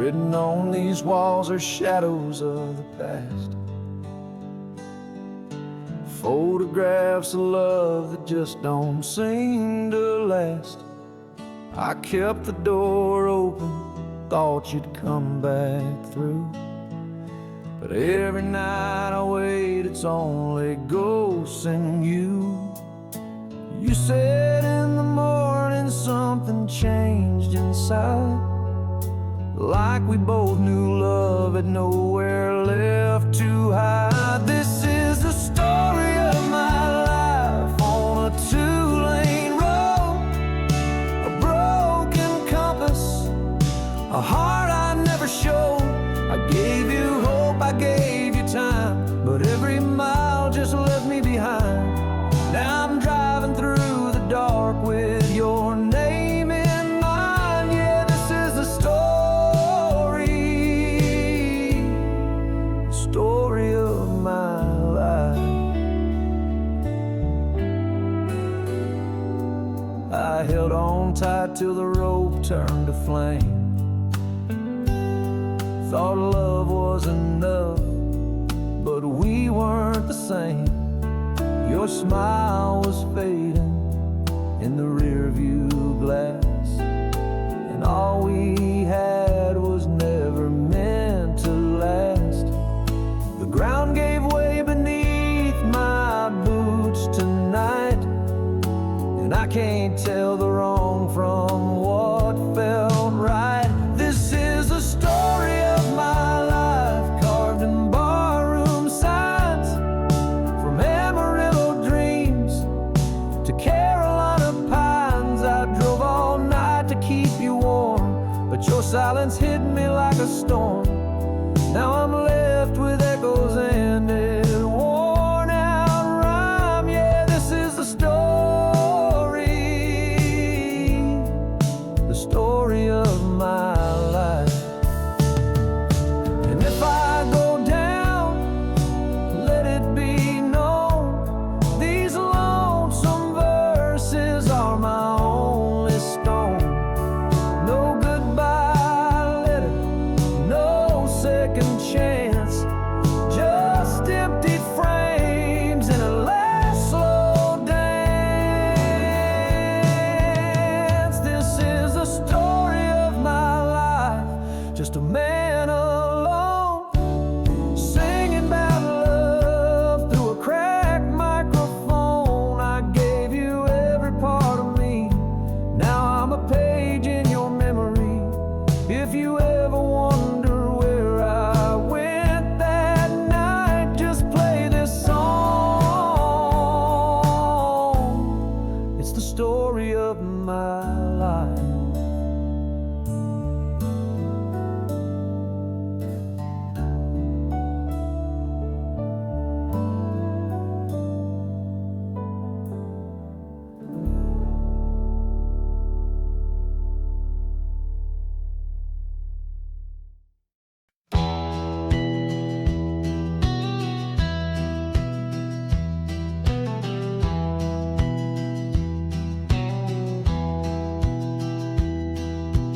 Written on these walls are shadows of the past, photographs of love that just don't seem to last. I kept the door open, thought you'd come back through, but every night I wait, it's only ghosts and you. You said in the morning something changed inside, like we both knew love had nowhere left to hide. This is the story of my life on a two-lane road, a broken compass, a heart I never showed. I gave you hope, I gave you time, but every mile just left me behind. Now I'm driving through the dark with your name in mind. Yeah, this is the story of my life. I held on tight till the rope turned to flame. Thought love was enough, but we weren't the same. Your smile was fading in the rearview glass, and all we had was never meant to last. The ground gave way beneath my boots tonight, and I can't tell the wrong from what felt right. This is the story of my life, carved in barroom signs, from Amarillo dreams to Carolina pines. I drove all night to keep you warm, but your silence hit me like a storm. Now I'm left with echoes and a worn out rhyme. Yeah, this is the story of my life. And if I go down, let it be known, these lonesome verses are my only stone. No goodbye letter, no second chance, just empty frames and a last slow dance. This is the story of my life, just a man alone, singing about love through a cracked microphone. I gave you every part of me, now I'm a page in your memory. If you ever wonder where I went that night, just play this song. It's the story of my life.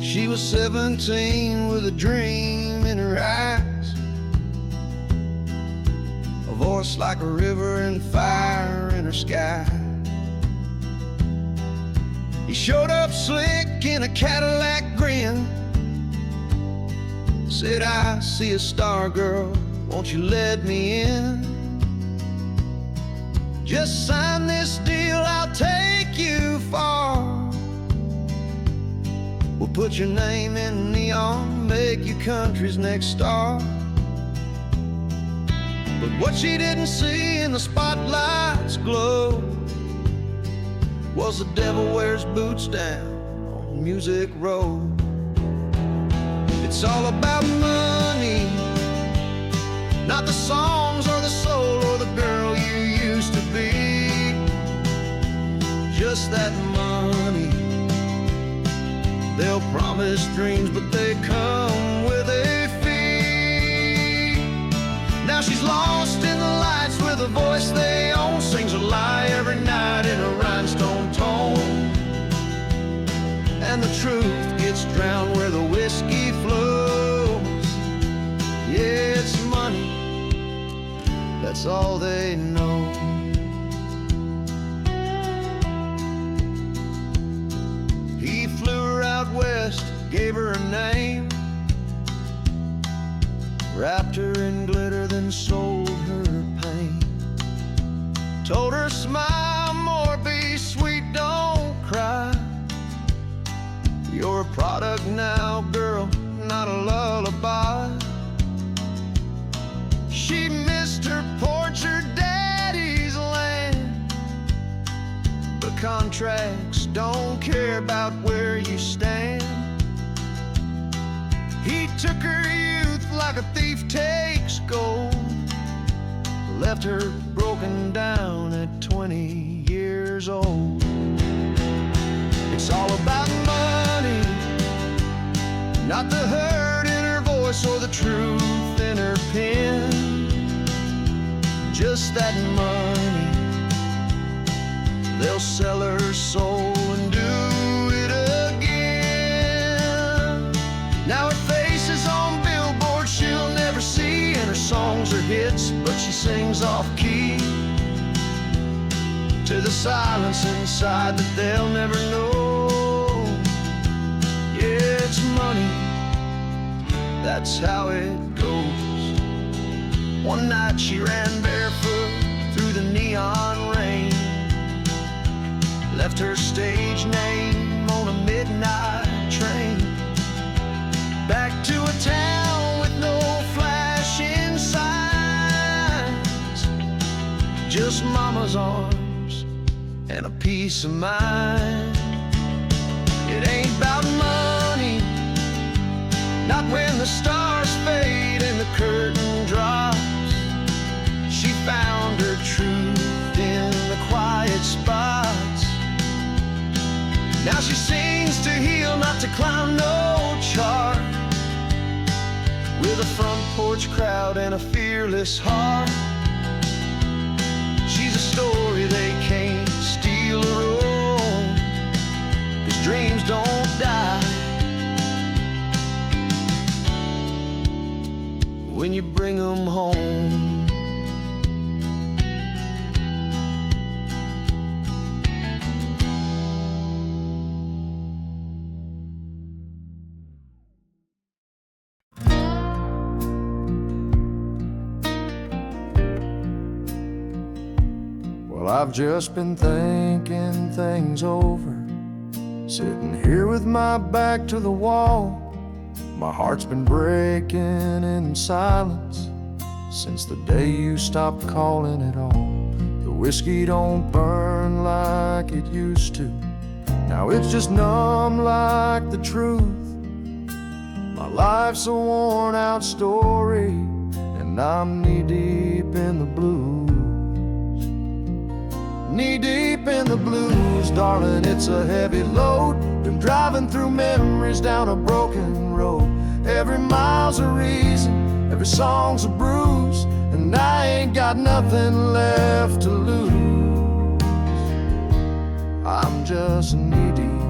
She was 17 with a dream in her eyes, a voice like a river and fire in her sky. He showed up slick in a Cadillac grin, said, "I see a star, girl, won't you let me in? Just sign this deal, I'll take you far. We'll put your name in neon, make you country's next star." But what she didn't see in the spotlight's glow was the devil wears boots down on Music Row. It's all about money, not the songs or the soul or the girl you used to be. Just that money. They'll promise dreams, but they come with a fee. Now she's lost in the lights with a voice they own, sings a lie every night in a rhinestone tone, and the truth gets drowned where the whiskey flows. that's all they know. He flew her out west, gave her a name, wrapped her in glitter, then sold her pain. Told her smile more, be sweet, don't cry. You're a product now, girl, not a lullaby. She missed her porch, her daddy's land, but contracts don't care about where you stand. He took her youth like a thief takes gold, left her broken down at 20 years old. It's all about money, not the hurt in her voice or the truth in her pen. Just that money, they'll sell her soul and do it again. Now her face is on billboards she'll never see, and her songs are hits, but she sings off key to the silence inside that they'll never know. Yeah, it's money, that's how it goes. One night she ran barefoot through the neon rain, left her stage name on a midnight train, back to a town with no flashing signs, just mama's arms and a peace of mind. It ain't about money, not when the stars fade and the curtain drops. She found her truth in the quiet spots. Now she sings to heal, not to climb no chart, with a front porch crowd and a fearless heart. She's a story they can't steal her own, 'cause dreams don't die when you bring them home. Well, I've just been thinking things over, sitting here with my back to the wall. My heart's been breaking in silence since the day you stopped calling it all. The whiskey don't burn like it used to, now it's just numb like the truth. My life's a worn out story, and I'm knee-deep in the blues. Knee-deep in the blues, darling, it's a heavy load. Been driving through memories down a broken road. Every mile's a reason, every song's a bruise, and I ain't got nothing left to lose. I'm just knee-deep,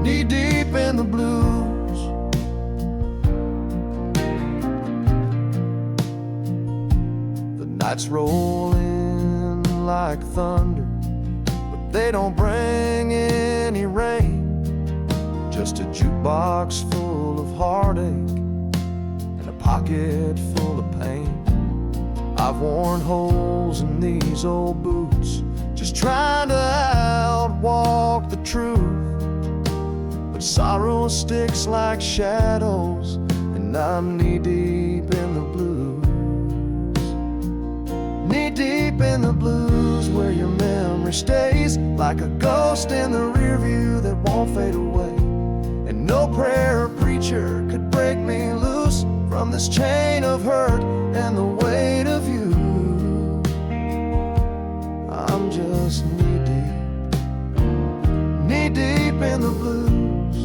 knee-deep in the blues. The nights roll in like thunder, but they don't bring any rain. Just a jukebox full of heartache and a pocket full of pain. I've worn holes in these old boots, just trying to outwalk the truth. But sorrow sticks like shadows, and I'm knee-deep in the blues. Knee-deep in the blues, where your memory stays like a ghost in the rear view that won't fade away. And no prayer or preacher could break me loose from this chain of hurt and the weight of you. I'm just knee-deep, knee-deep in the blues.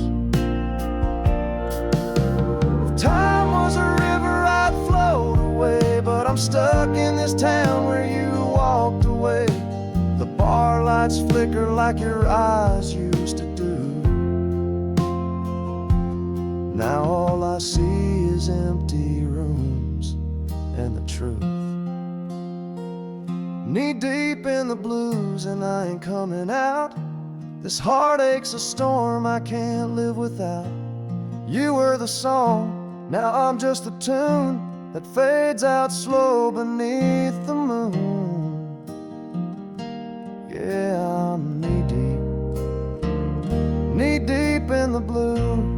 If time was a river, I'd float away, but I'm stuck in this town where you walked away. The bar lights flicker like your eyes used to do. Now all I see is empty rooms and the truth. knee deep in the blues and I ain't coming out. This heartache's a storm I can't live without. You were the song, now I'm just the tune that fades out slow beneath the moon. Yeah, I'm knee deep in the blues.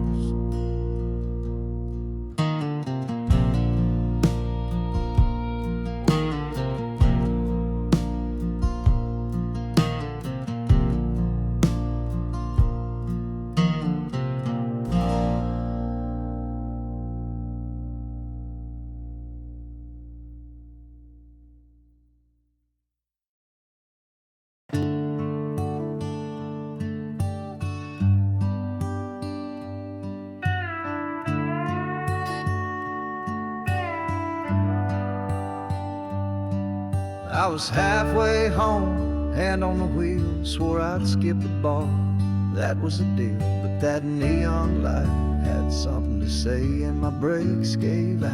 I was halfway home, hand on the wheel, swore I'd skip the bar, that was the deal. But that neon light had something to say and my brakes gave out.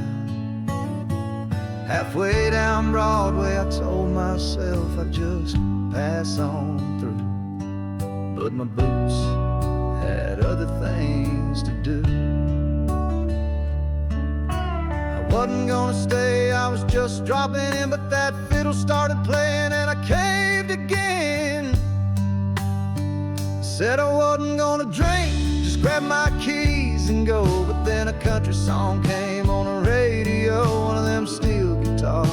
Halfway down Broadway I told myself I'd just pass on through, but my boots had other things to do. Wasn't gonna stay, I was just dropping in, but that fiddle started playing and I caved again. Said I wasn't gonna drink, just grab my keys and go. But then a country song came on the radio, one of them steel guitar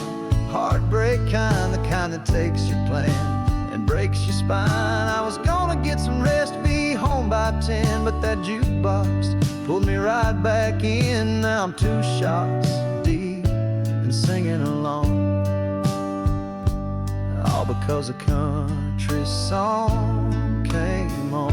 heartbreak kind, the kind that takes your plan and breaks your spine. I was gonna get some rest, be home by 10, but that jukebox pulled me right back in. Now I'm 2 shots deep and singing along, all because a country song came on.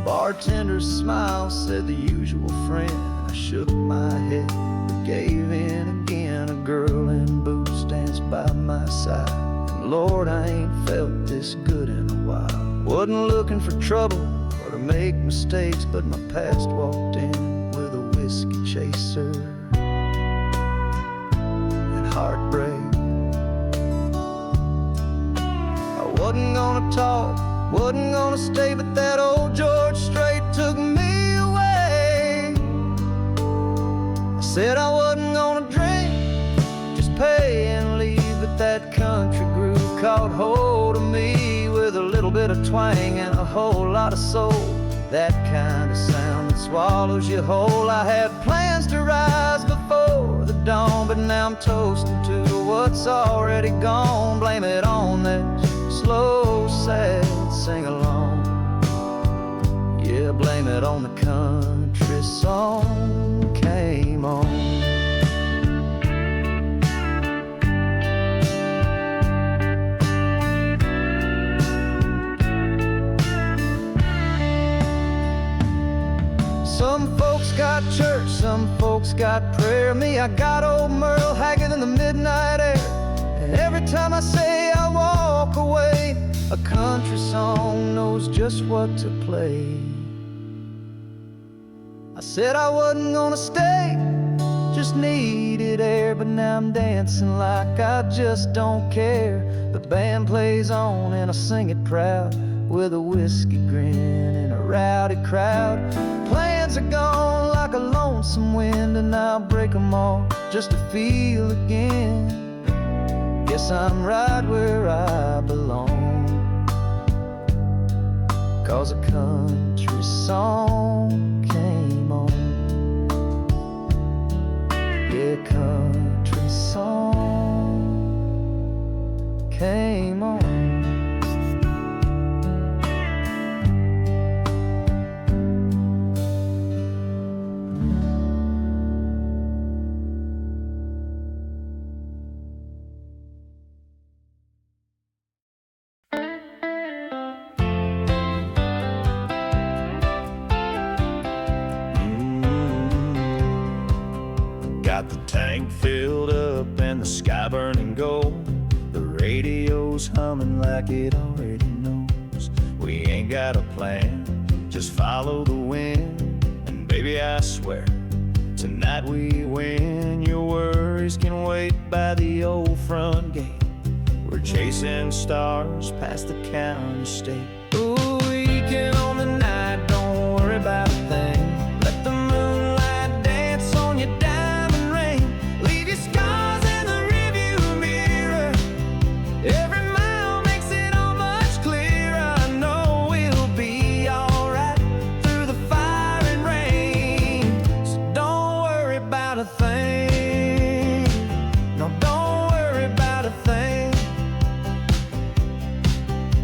Bartender's smile said the usual friend. I shook my head but gave in again. A girl in boots danced by my side, and Lord, I ain't felt this good in a while. Wasn't looking for trouble or to make mistakes, but my past walked in with a whiskey chaser and heartbreak. I wasn't gonna talk, wasn't gonna stay, but that old George Strait took me away. I said I wasn't gonna drink, just pay and leave, but that country groove caught hold of me with a little bit of twang and a whole lot of soul. That kind of sound that swallows you whole. I had plans to rise before the dawn, but now I'm toasting to what's already gone. Blame it on that slow, sad sing-along. Yeah, blame it on the country song came on. Some folks got church, some folks got prayer. Me, I got old Merle Haggard in the midnight air. And every time I say I walk away, a country song knows just what to play. I said I wasn't gonna stay, just needed air, but now I'm dancing like I just don't care. The band plays on and I sing it proud, with a whiskey grin and a rowdy crowd. Plans are gone like a lonesome wind, and I'll break them all just to feel again. Guess I'm right where I belong, 'cause a country song came on. Yeah, country song came on. Got the tank filled up and the sky burning gold. The radio's humming like it already knows. We ain't got a plan, just follow the wind. And baby, I swear, Tonight we win, your worries can wait by the old front gate. We're chasing stars past the county state. Ooh, weekend on the night, don't worry about a thing. Let the moonlight dance on your diamond ring. Leave your scars in the rearview mirror. Every mile makes it all much clearer. I know we'll be alright through the fire and rain. So don't worry about a thing. No, don't worry about a thing.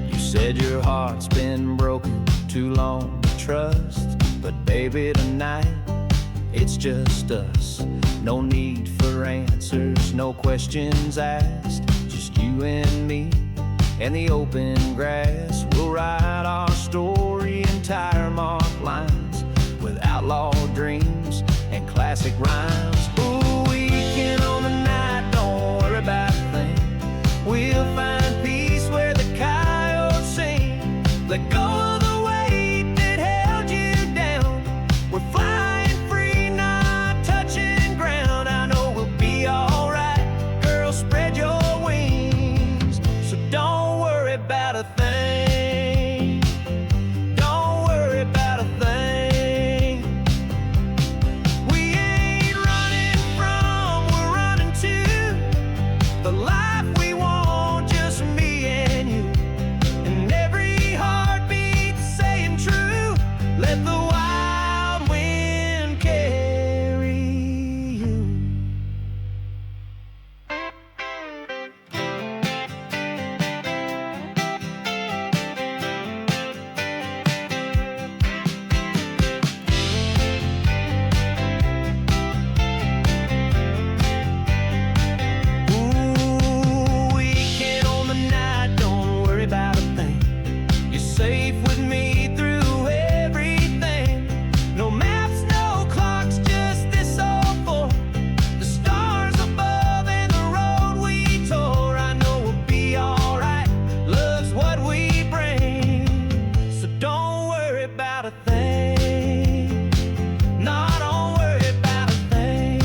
You said your heart's been broken, too long to trust. But baby, tonight, it's just us. No need for answers, no questions asked. Just you and me and the open grass. We'll write our story in tire marked lines with outlaw dreams and classic rhymes. Ooh, weekend on the night, don't worry about a thing. We'll find peace where the coyotes sing. Let go of the weight that held you down. We're flying free, not touching ground. I know we'll be alright, girl, spread your wings. So don't worry about a thing. Don't worry about a thing. We ain't running from, we're running to the life we want, just me and you. And every heartbeat saying true. Let the wild wind carry you. Ooh, weekend on the night, don't worry about a thing. You're safe with me through everything. No maps, no clocks, just this old fort. The stars above and the road we tore. I know we'll be alright, love's what we bring. So don't worry about a thing. No, don't worry about a thing.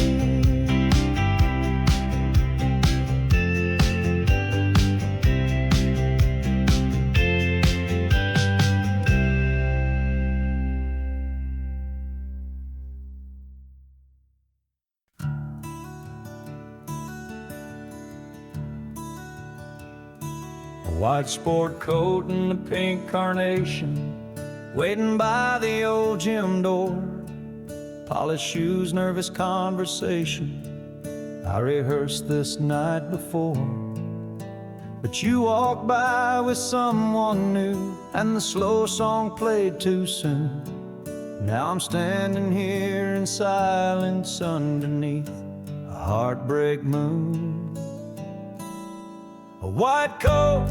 A white sport coat and a pink carnation, waiting by the old gym door. Polished shoes, nervous conversation. I rehearsed this night before. But you walked by with someone new, and the slow song played too soon. Now I'm standing here in silence underneath a heartbreak moon. A white coat,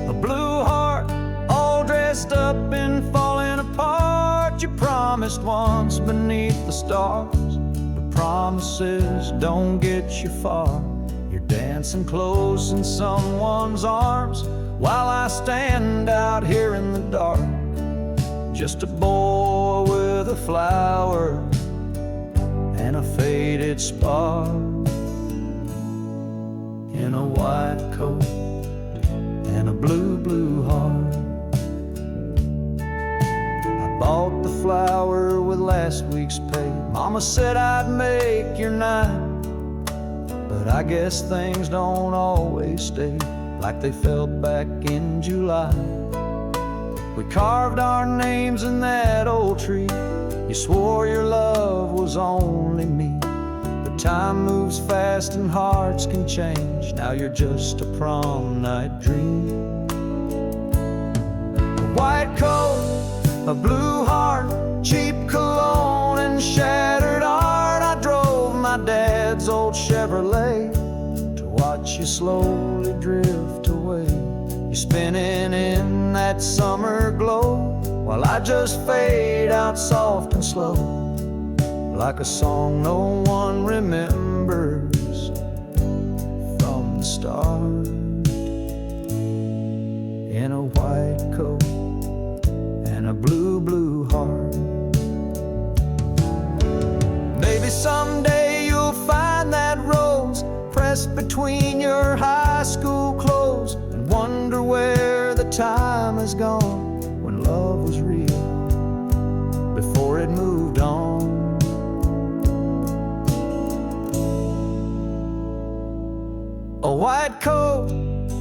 a blue heart, all dressed up and falling apart. You promised once beneath the stars, but promises don't get you far. You're dancing close in someone's arms while I stand out here in the dark. Just a boy with a flower and a faded spark. In a white coat and a blue, blue heart. I bought the flower with last week's pay. Mama said I'd make your night, but I guess things don't always stay like they felt back in July. We carved our names in that old tree. You swore your love was only me. Time moves fast and hearts can change. Now you're just a prom night dream. A white coat, a blue heart, cheap cologne and shattered art. I drove my dad's old Chevrolet to watch you slowly drift away. You're spinning in that summer glow while I just fade out soft and slow, like a song no one remembers from the start. In a white coat and a blue, blue heart. Baby, some between your high school clothes and wonder where the time has gone when love was real before it moved on. A white coat,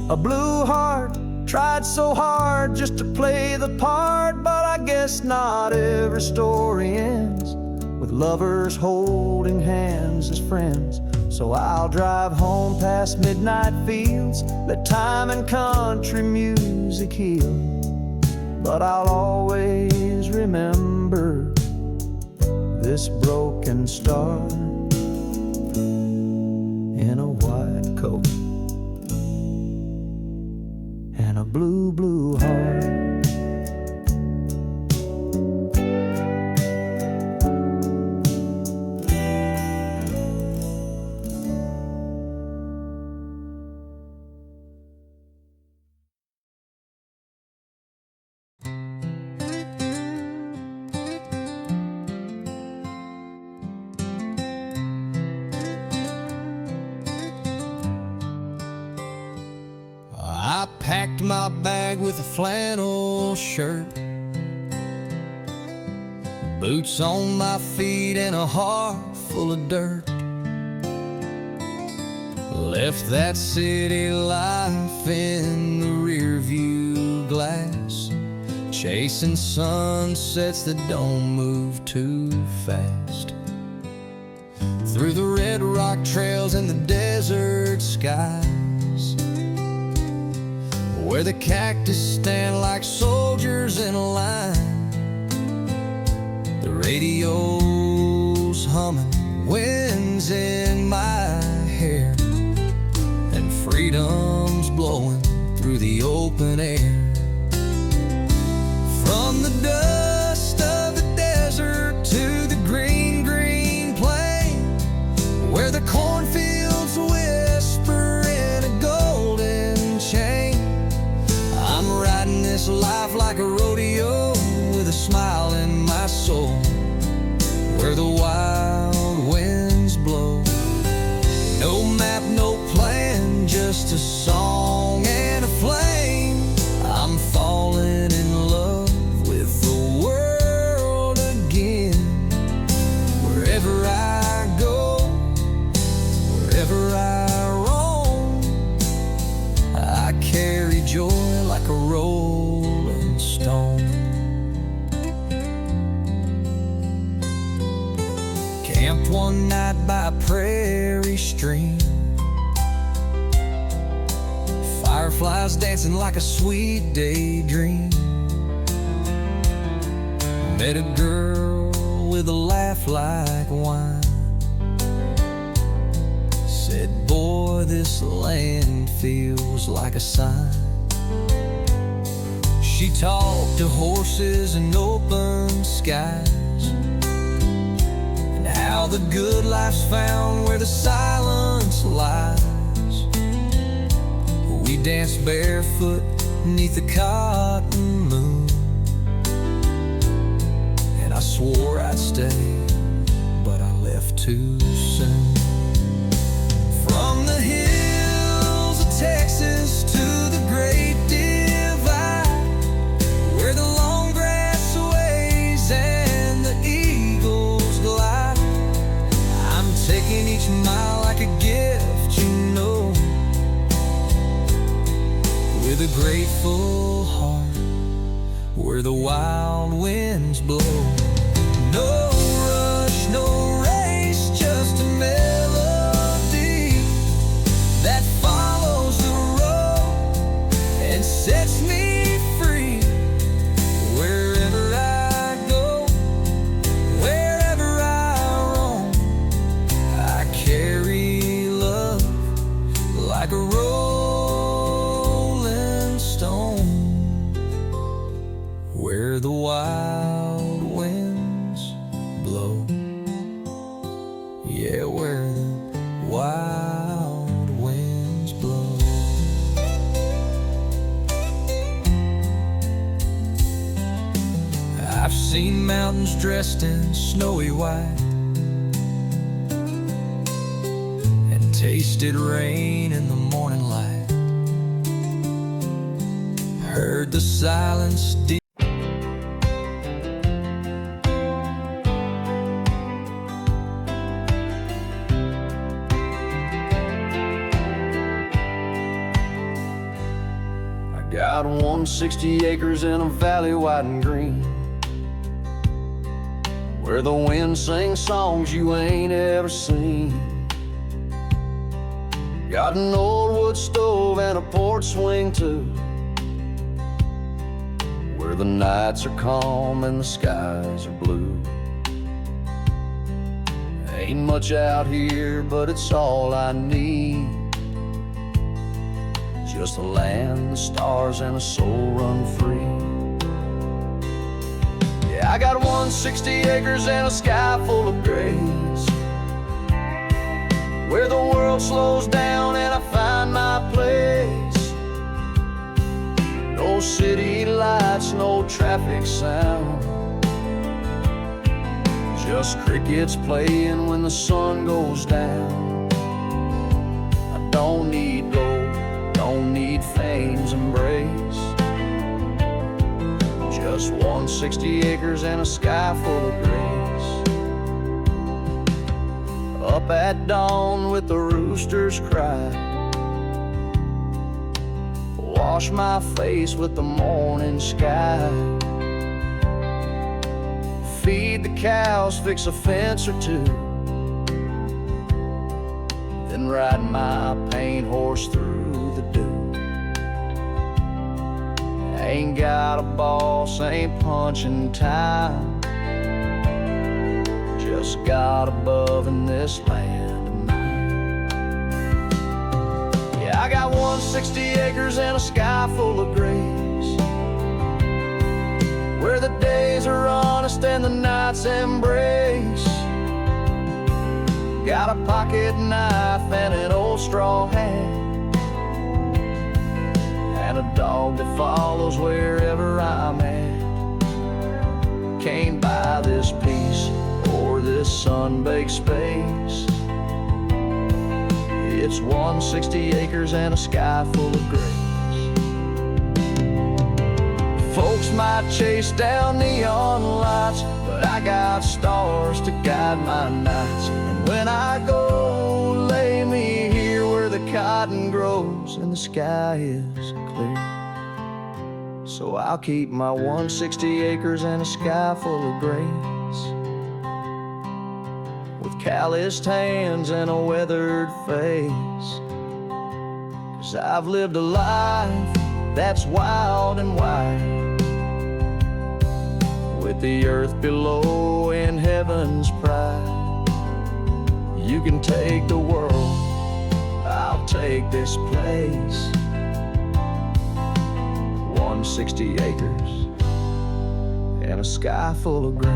a blue heart, tried so hard just to play the part, but I guess not every story ends with lovers holding hands as friends. So I'll drive home past midnight fields, let time and country music heal. But I'll always remember this broken star in a white coat and a blue, blue heart. I packed my bag with a flannel shirt, boots on my feet and a heart full of dirt. Left that city life in the rear view glass, chasing sunsets that don't move too fast. Through the red rock trails and the desert skies, where the cactus stand like soldiers in a line. The radio's humming, wind's in my hair, and freedom's blowing through the open air. From the dust of the desert to the green, green plain, where the cornfields whisper in a golden chain. I'm riding this life like a rodeo with a smile in my soul, where the wild winds blow. No map, no plan, just a song and a flame. I'm falling in love with the world again. Wherever I go, wherever I roam, I carry joy like a rolling stone. Camped one night by a prairie stream, fireflies dancing like a sweet daydream. Met a girl with a laugh like wine, said, boy, this land feels like a sign. She talked to horses and open skies, and how the good life's found where the silence lies. We danced barefoot neath the cotton moon, and I swore I'd stay, but I left too soon. From the hills of Texas to the great divide, where the long grass waves and the eagles glide, I'm taking each mile like a gift, you know, with a grateful heart, where the wild winds blow. No rush, no race, just a melody that follows the road and sets me free. Wherever I go, wherever I roam, I carry love like a rolling stone. Where the wild winds blow, yeah, where the wild winds blow. I've seen mountains dressed in snowy white, and Tasted rain in the morning light, heard the silence deep. I got 160 acres in a valley wide and green, where the wind sings songs you ain't ever seen. Got an old wood stove and a porch swing too, where the nights are calm and the skies are blue. Ain't much out here, but it's all I need. Just the land, the stars, and a soul run free. Yeah, I got 160 acres and a sky full of grace, where the world slows down and I find my place. No city lights, no traffic sound, just crickets playing when the sun goes down. I don't need gold, don't need fame's embrace, just 160 acres and a sky full of grace. Up at dawn with the roosters cry, wash my face with the morning sky, feed the cows, fix a fence or two, then ride my paint horse through the dew. Ain't got a boss, ain't punching time, just got above in this land of mine. Yeah, I got 160 acres and a sky full of grace, where the days are honest and the nights embrace. Got a pocket knife and an old straw hat, and a dog that follows wherever I'm at. Can't buy this peace or this sun-baked space. It's 160 acres and a sky full of grace. Folks might chase down neon lights, but I got stars to guide my nights. And when I go, lay me here where the cotton grows and the sky is clear. So I'll keep my 160 acres and a sky full of grace, with calloused hands and a weathered face. 'Cause I've lived a life that's wild and wide, with the earth below and heaven's pride. You can take the world, I'll take this place. 160 acres and a sky full of grace.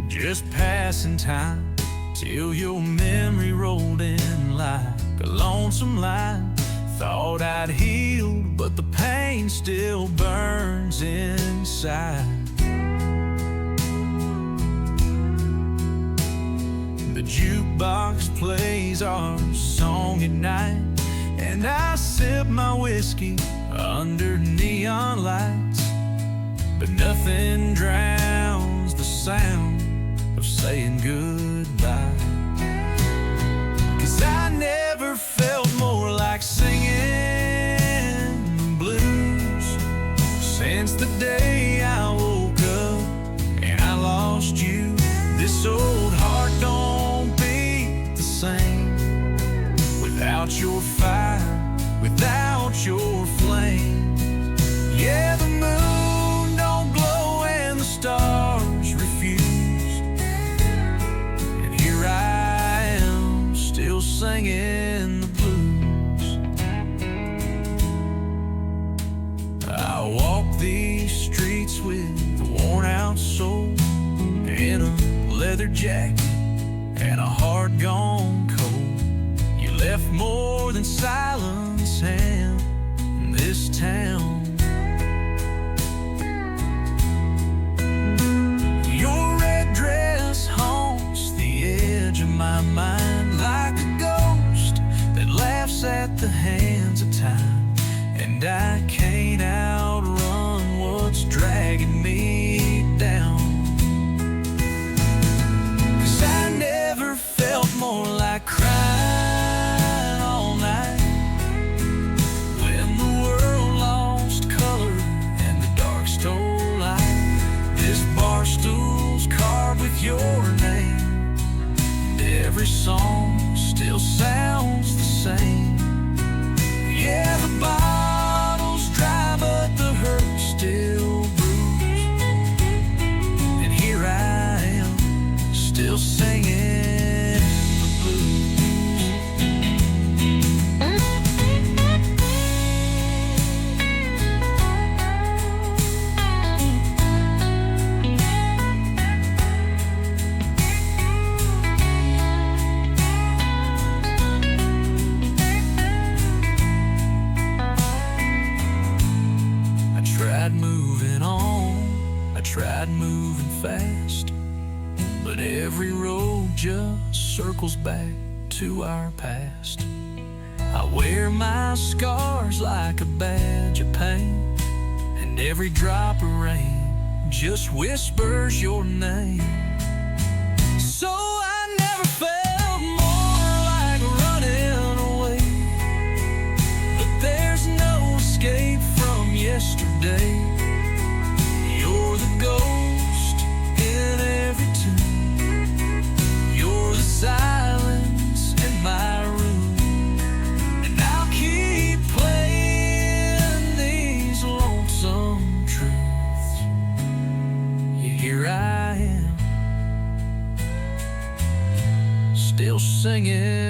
Just passing time till your memory rolled in like a lonesome line. Thought I'd healed, but the pain still burns inside. The jukebox plays our song at night, and I sip my whiskey under neon lights, but nothing drowns the sound of saying goodbye. 'Cause I never felt more like singing blues since the day I woke up and I lost you. This old heart don't beat the same without your fire, without your flame. leather jacket and a heart gone cold. You left more than silence in this town. Your red dress haunts the edge of my mind like a ghost that laughs at the hands of time. And I can't outrun what's dragging me down. 'Cause I never felt more like crying all night when the world lost color and the dark stole light. This bar stool's carved with your name, and every song still sounds the same. Yeah, the bottle's dry, but the hurt still bruised. And here I am, still singing the blues. I tried moving on, I tried moving fast, but every road just circles back to our past. I wear my scars like a badge of pain, and every drop of rain just whispers your name. So I never felt more like running away, but there's no escape from yesterday. You're the ghost in every tune, you're the silence in my room, and I'll keep playing these lonesome truths. Yeah, here I am, still singing